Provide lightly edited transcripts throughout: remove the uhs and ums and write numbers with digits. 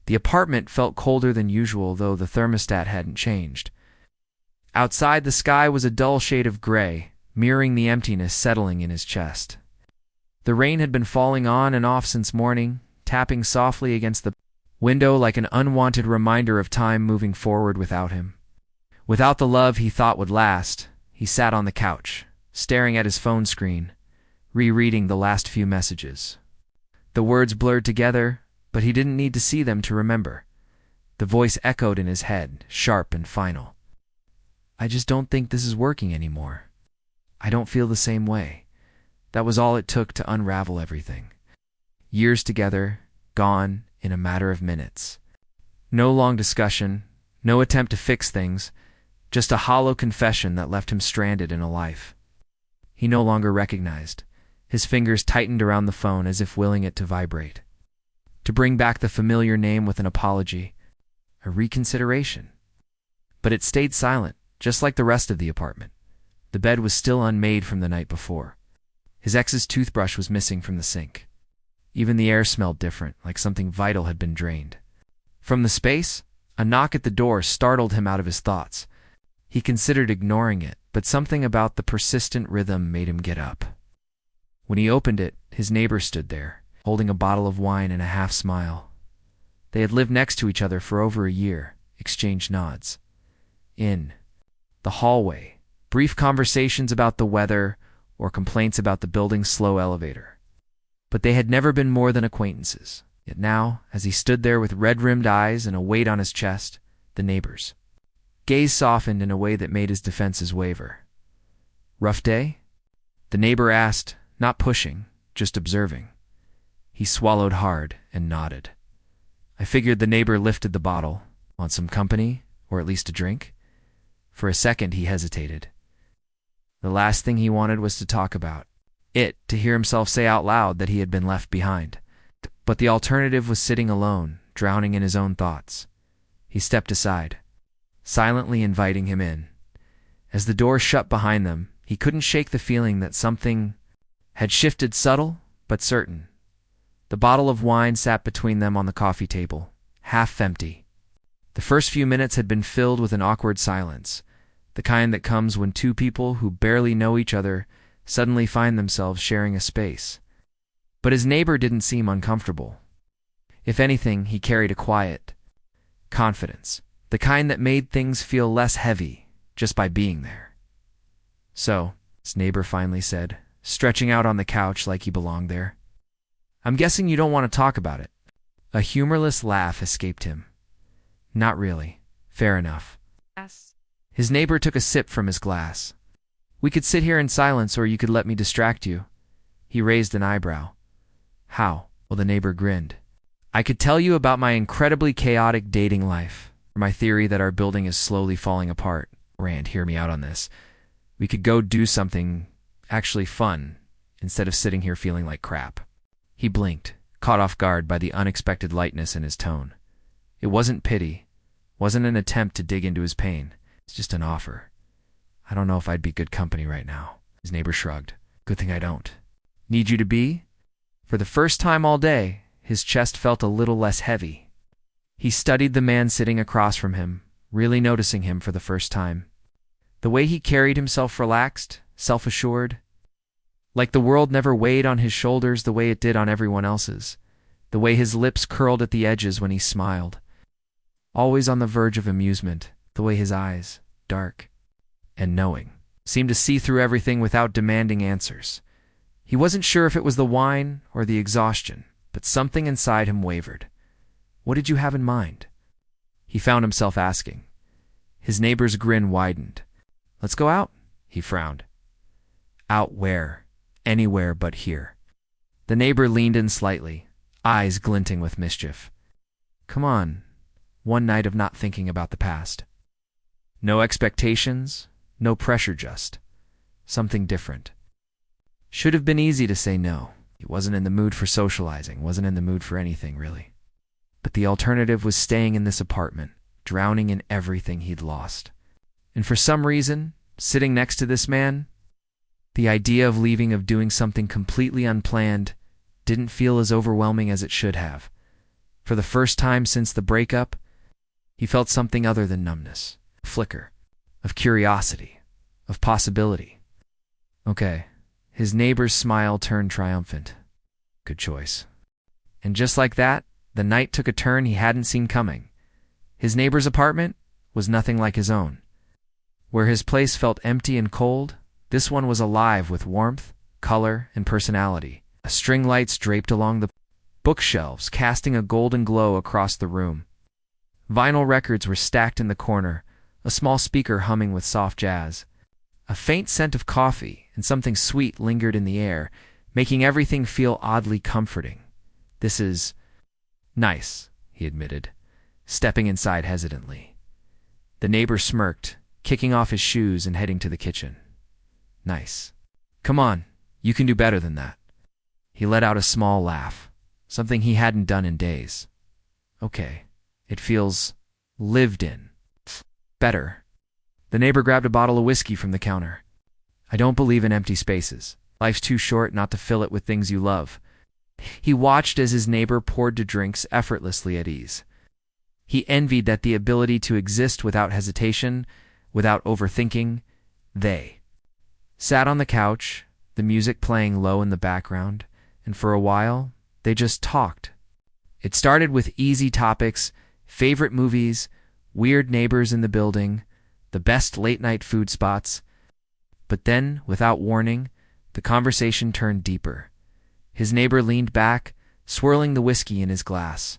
The apartment felt colder than usual, though the thermostat hadn't changed. Outside, the sky was a dull shade of gray, mirroring the emptiness settling in his chest. The rain had been falling on and off since morning, tapping softly against the window like an unwanted reminder of time moving forward without him. Without the love he thought would last, he sat on the couch, staring at his phone screen, rereading the last few messages. The words blurred together, but he didn't need to see them to remember. The voice echoed in his head, sharp and final. "I just don't think this is working anymore. I don't feel the same way." That was all it took to unravel everything. Years together, gone in a matter of minutes. No long discussion, no attempt to fix things, just a hollow confession that left him stranded in a life he no longer recognized. His fingers tightened around the phone as if willing it to vibrate, to bring back the familiar name with an apology, a reconsideration. But it stayed silent, just like the rest of the apartment. The bed was still unmade from the night before. His ex's toothbrush was missing from the sink. Even the air smelled different, like something vital had been drained. From the space, a knock at the door startled him out of his thoughts. He considered ignoring it, but something about the persistent rhythm made him get up. When he opened it, his neighbor stood there, holding a bottle of wine and a half-smile. They had lived next to each other for over a year, exchanged nods. In the hallway, brief conversations about the weather or complaints about the building's slow elevator. But they had never been more than acquaintances. Yet now, as he stood there with red-rimmed eyes and a weight on his chest, the neighbor's gaze softened in a way that made his defenses waver. "Rough day?" the neighbor asked, not pushing, just observing. He swallowed hard and nodded. I figured the neighbor lifted the bottle. "Want some company, or at least a drink?" For a second he hesitated. The last thing he wanted was to talk about it, to hear himself say out loud that he had been left behind. But the alternative was sitting alone, drowning in his own thoughts. He stepped aside, silently inviting him in. As the door shut behind them, he couldn't shake the feeling that something had shifted, subtle but certain. The bottle of wine sat between them on the coffee table, half empty. The first few minutes had been filled with an awkward silence, the kind that comes when two people who barely know each other suddenly find themselves sharing a space. But his neighbor didn't seem uncomfortable. If anything, he carried a quiet confidence, the kind that made things feel less heavy just by being there. "So," his neighbor finally said, stretching out on the couch like he belonged there, "I'm guessing you don't want to talk about it." A humorless laugh escaped him. "Not really. Fair enough." Yes. His neighbor took a sip from his glass. "We could sit here in silence, or you could let me distract you." He raised an eyebrow. "How?" Well, the neighbor grinned. "I could tell you about my incredibly chaotic dating life, or my theory that our building is slowly falling apart. Rand, hear me out on this. We could go do something actually fun, instead of sitting here feeling like crap." He blinked, caught off guard by the unexpected lightness in his tone. It wasn't pity, wasn't an attempt to dig into his pain. It's just an offer. "I don't know if I'd be good company right now." His neighbor shrugged. "Good thing I don't." "Need you to be?" For the first time all day, his chest felt a little less heavy. He studied the man sitting across from him, really noticing him for the first time. The way he carried himself relaxed, self-assured, like the world never weighed on his shoulders the way it did on everyone else's. The way his lips curled at the edges when he smiled, always on the verge of amusement. The way his eyes, dark and knowing, seemed to see through everything without demanding answers. He wasn't sure if it was the wine or the exhaustion, but something inside him wavered. "What did you have in mind?" he found himself asking. His neighbor's grin widened. "Let's go out," he frowned. "Out where?" "Anywhere but here." The neighbor leaned in slightly, eyes glinting with mischief. "Come on, one night of not thinking about the past. No expectations, no pressure, just something different." Should have been easy to say no. He wasn't in the mood for socializing, wasn't in the mood for anything, really. But the alternative was staying in this apartment, drowning in everything he'd lost. And for some reason, sitting next to this man, the idea of leaving, of doing something completely unplanned, didn't feel as overwhelming as it should have. For the first time since the breakup, he felt something other than numbness, a flicker of curiosity, of possibility. Okay. His neighbor's smile turned triumphant. Good choice. And just like that, the night took a turn he hadn't seen coming. His neighbor's apartment was nothing like his own. Where his place felt empty and cold, this one was alive with warmth, color, and personality. String lights draped along the bookshelves, casting a golden glow across the room. Vinyl records were stacked in the corner, a small speaker humming with soft jazz. A faint scent of coffee and something sweet lingered in the air, making everything feel oddly comforting. This is nice, he admitted, stepping inside hesitantly. The neighbor smirked, kicking off his shoes and heading to the kitchen. Nice. Come on, you can do better than that. He let out a small laugh, something he hadn't done in days. Okay, it feels lived in. Better. The neighbor grabbed a bottle of whiskey from the counter. I don't believe in empty spaces. Life's too short not to fill it with things you love. He watched as his neighbor poured the drinks effortlessly at ease. He envied that the ability to exist without hesitation, without overthinking. They sat on the couch, the music playing low in the background, and for a while, they just talked. It started with easy topics, favorite movies, weird neighbors in the building, the best late-night food spots. But then, without warning, the conversation turned deeper. His neighbor leaned back, swirling the whiskey in his glass.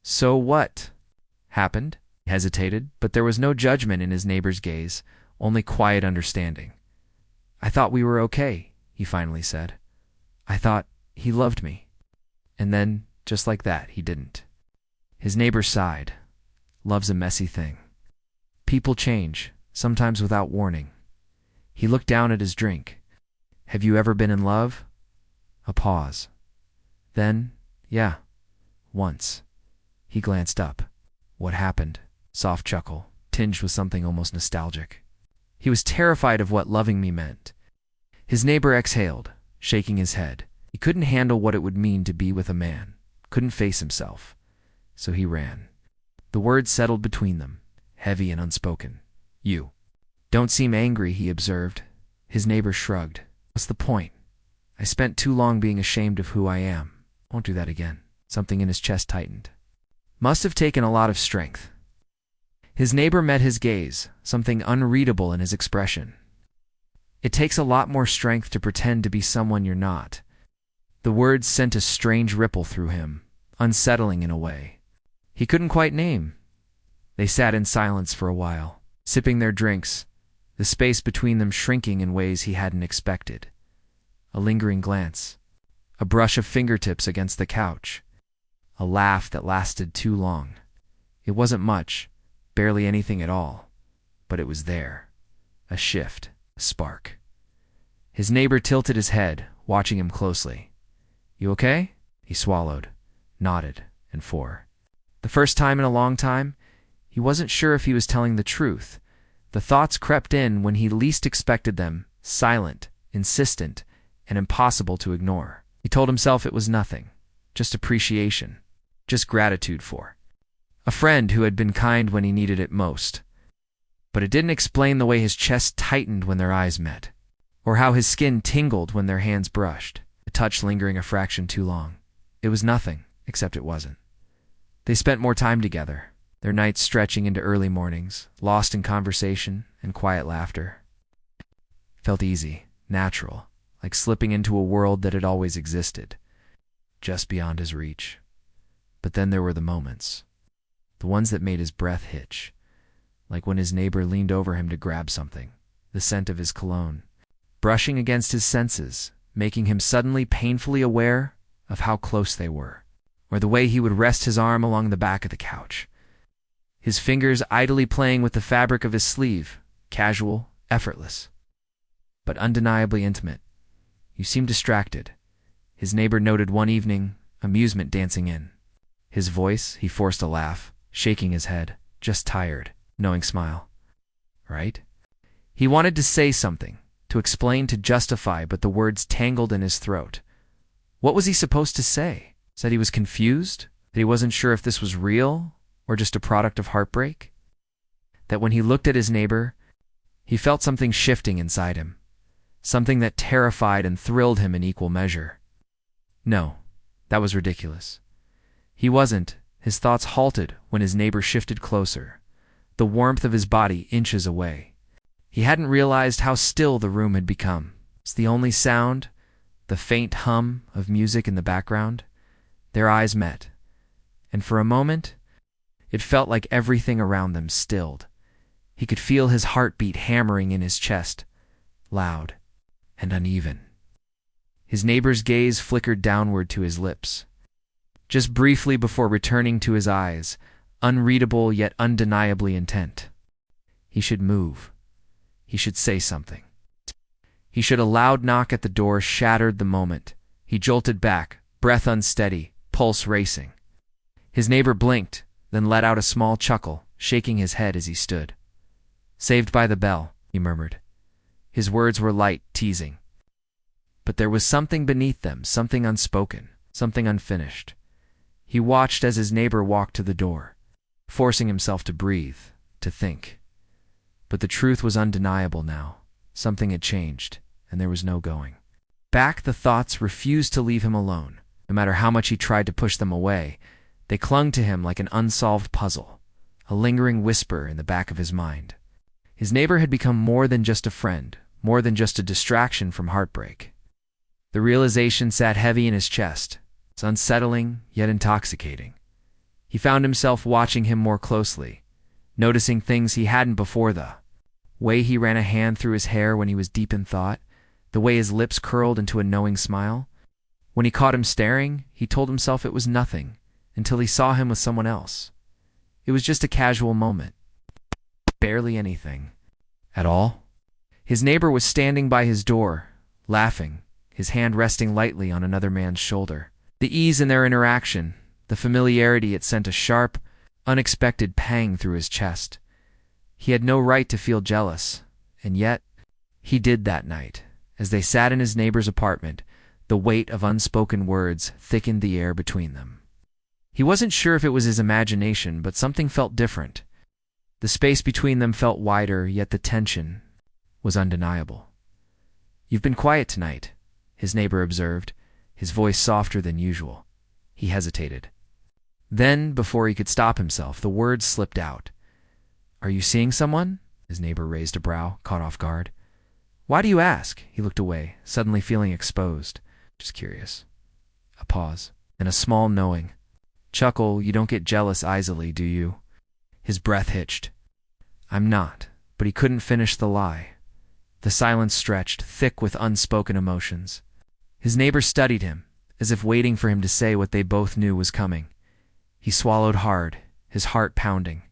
So what happened? He hesitated, but there was no judgment in his neighbor's gaze, only quiet understanding. I thought we were okay, he finally said. I thought he loved me. And then, just like that, he didn't. His neighbor sighed. Love's a messy thing. People change, sometimes without warning. He looked down at his drink. Have you ever been in love? A pause. Then, yeah, once. He glanced up. What happened? Soft chuckle, tinged with something almost nostalgic. He was terrified of what loving me meant. His neighbor exhaled, shaking his head. He couldn't handle what it would mean to be with a man, couldn't face himself. So he ran. The words settled between them, heavy and unspoken. You don't seem angry, he observed. His neighbor shrugged. What's the point? I spent too long being ashamed of who I am. Won't do that again. Something in his chest tightened. Must have taken a lot of strength. His neighbor met his gaze, something unreadable in his expression. It takes a lot more strength to pretend to be someone you're not. The words sent a strange ripple through him, unsettling in a way he couldn't quite name. They sat in silence for a while, sipping their drinks, the space between them shrinking in ways he hadn't expected. A lingering glance, a brush of fingertips against the couch, a laugh that lasted too long. It wasn't much, barely anything at all, but it was there. A shift, a spark. His neighbor tilted his head, watching him closely. You okay? He swallowed, nodded, and the first time in a long time, he wasn't sure if he was telling the truth. The thoughts crept in when he least expected them, silent, insistent, and impossible to ignore. He told himself it was nothing, just appreciation, just gratitude for a friend who had been kind when he needed it most. But it didn't explain the way his chest tightened when their eyes met, or how his skin tingled when their hands brushed, the touch lingering a fraction too long. It was nothing, except it wasn't. They spent more time together, their nights stretching into early mornings, lost in conversation and quiet laughter. Felt easy, natural, like slipping into a world that had always existed, just beyond his reach. But then there were the moments, the ones that made his breath hitch, like when his neighbor leaned over him to grab something, the scent of his cologne, brushing against his senses, making him suddenly painfully aware of how close they were, or the way he would rest his arm along the back of the couch, his fingers idly playing with the fabric of his sleeve, casual, effortless, but undeniably intimate. You seem distracted, his neighbor noted one evening, amusement dancing in. His voice, he forced a laugh, shaking his head, just tired, knowing smile. Right? He wanted to say something, to explain, to justify, but the words tangled in his throat. What was he supposed to say? Said he was confused? that he wasn't sure if this was real or just a product of heartbreak, that when he looked at his neighbor, he felt something shifting inside him, something that terrified and thrilled him in equal measure. No, that was ridiculous. He wasn't. His thoughts halted when his neighbor shifted closer, the warmth of his body inches away. He hadn't realized how still the room had become. It's the only sound, the faint hum of music in the background. Their eyes met, and for a moment, it felt like everything around them stilled. He could feel his heartbeat hammering in his chest, loud and uneven. His neighbor's gaze flickered downward to his lips, just briefly before returning to his eyes, unreadable yet undeniably intent. He should move. He should say something. A loud knock at the door shattered the moment. He jolted back, breath unsteady, pulse racing. His neighbor blinked, then let out a small chuckle, shaking his head as he stood. "Saved by the bell," he murmured. His words were light, teasing. But there was something beneath them, something unspoken, something unfinished. He watched as his neighbor walked to the door, forcing himself to breathe, to think. But the truth was undeniable now. Something had changed, and there was no going back. The thoughts refused to leave him alone. No matter how much he tried to push them away, they clung to him like an unsolved puzzle, a lingering whisper in the back of his mind. His neighbor had become more than just a friend, more than just a distraction from heartbreak. The realization sat heavy in his chest. It's unsettling, yet intoxicating. He found himself watching him more closely, noticing things he hadn't before: the way he ran a hand through his hair when he was deep in thought, the way his lips curled into a knowing smile. When he caught him staring, he told himself it was nothing, until he saw him with someone else. It was just a casual moment. Barely anything. At all. His neighbor was standing by his door, laughing, his hand resting lightly on another man's shoulder. The ease in their interaction, the familiarity, it sent a sharp, unexpected pang through his chest. He had no right to feel jealous, and yet he did that night. As they sat in his neighbor's apartment, the weight of unspoken words thickened the air between them. He wasn't sure if it was his imagination, but something felt different. The space between them felt wider, yet the tension was undeniable. "You've been quiet tonight," his neighbor observed, his voice softer than usual. He hesitated. Then, before he could stop himself, the words slipped out. "Are you seeing someone?" His neighbor raised a brow, caught off guard. "Why do you ask?" He looked away, suddenly feeling exposed. "Just curious." A pause, and a small knowing. "Chuckle, you don't get jealous easily, do you?" His breath hitched. "I'm not," but he couldn't finish the lie. The silence stretched, thick with unspoken emotions. His neighbor studied him, as if waiting for him to say what they both knew was coming. He swallowed hard, his heart pounding.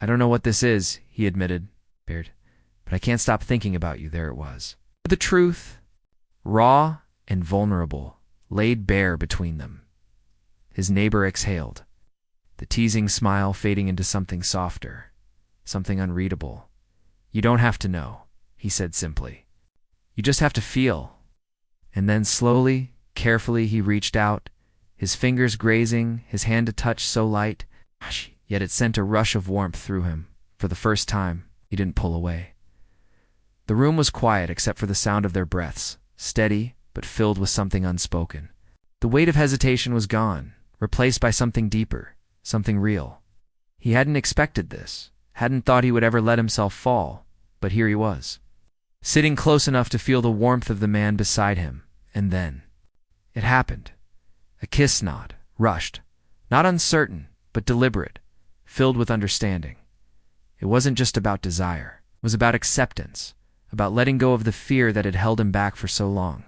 "I don't know what this is," he admitted, "but I can't stop thinking about you." There it was. The truth, raw and vulnerable, laid bare between them. His neighbor exhaled, the teasing smile fading into something softer, something unreadable. "You don't have to know," he said simply. "You just have to feel." And then slowly, carefully, he reached out, his fingers grazing, his hand to touch so light, yet it sent a rush of warmth through him. For the first time, he didn't pull away. The room was quiet except for the sound of their breaths, steady but filled with something unspoken. The weight of hesitation was gone, replaced by something deeper, something real. He hadn't expected this, hadn't thought he would ever let himself fall, but here he was, sitting close enough to feel the warmth of the man beside him, and then it happened. A kiss nod, rushed, not uncertain, but deliberate, filled with understanding. It wasn't just about desire. It was about acceptance, about letting go of the fear that had held him back for so long.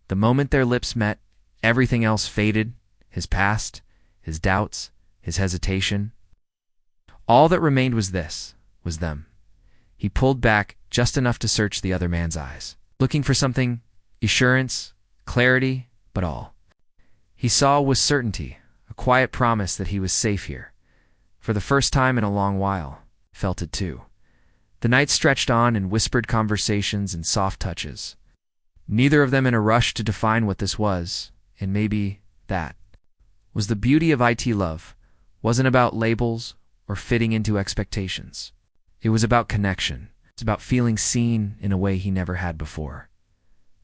The moment their lips met, everything else faded, his past, his doubts, his hesitation. All that remained was them. He pulled back just enough to search the other man's eyes, looking for something, assurance, clarity, but all he saw was certainty, a quiet promise that he was safe here. For the first time in a long while, felt it too. The night stretched on in whispered conversations and soft touches, neither of them in a rush to define what this was, and maybe that was the beauty of IT love wasn't about labels or fitting into expectations. It was about connection. It's about feeling seen in a way he never had before.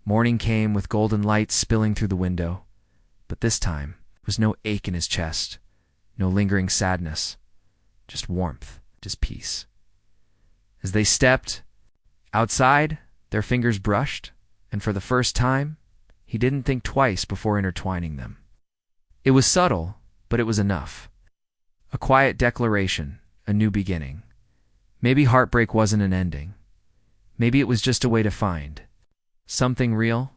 Morning came with golden light spilling through the window, but this time there was no ache in his chest, no lingering sadness, just warmth, just peace. As they stepped outside, their fingers brushed, and for the first time, he didn't think twice before intertwining them. It was subtle, but it was enough. A quiet declaration, a new beginning. Maybe heartbreak wasn't an ending. Maybe it was just a way to find something real,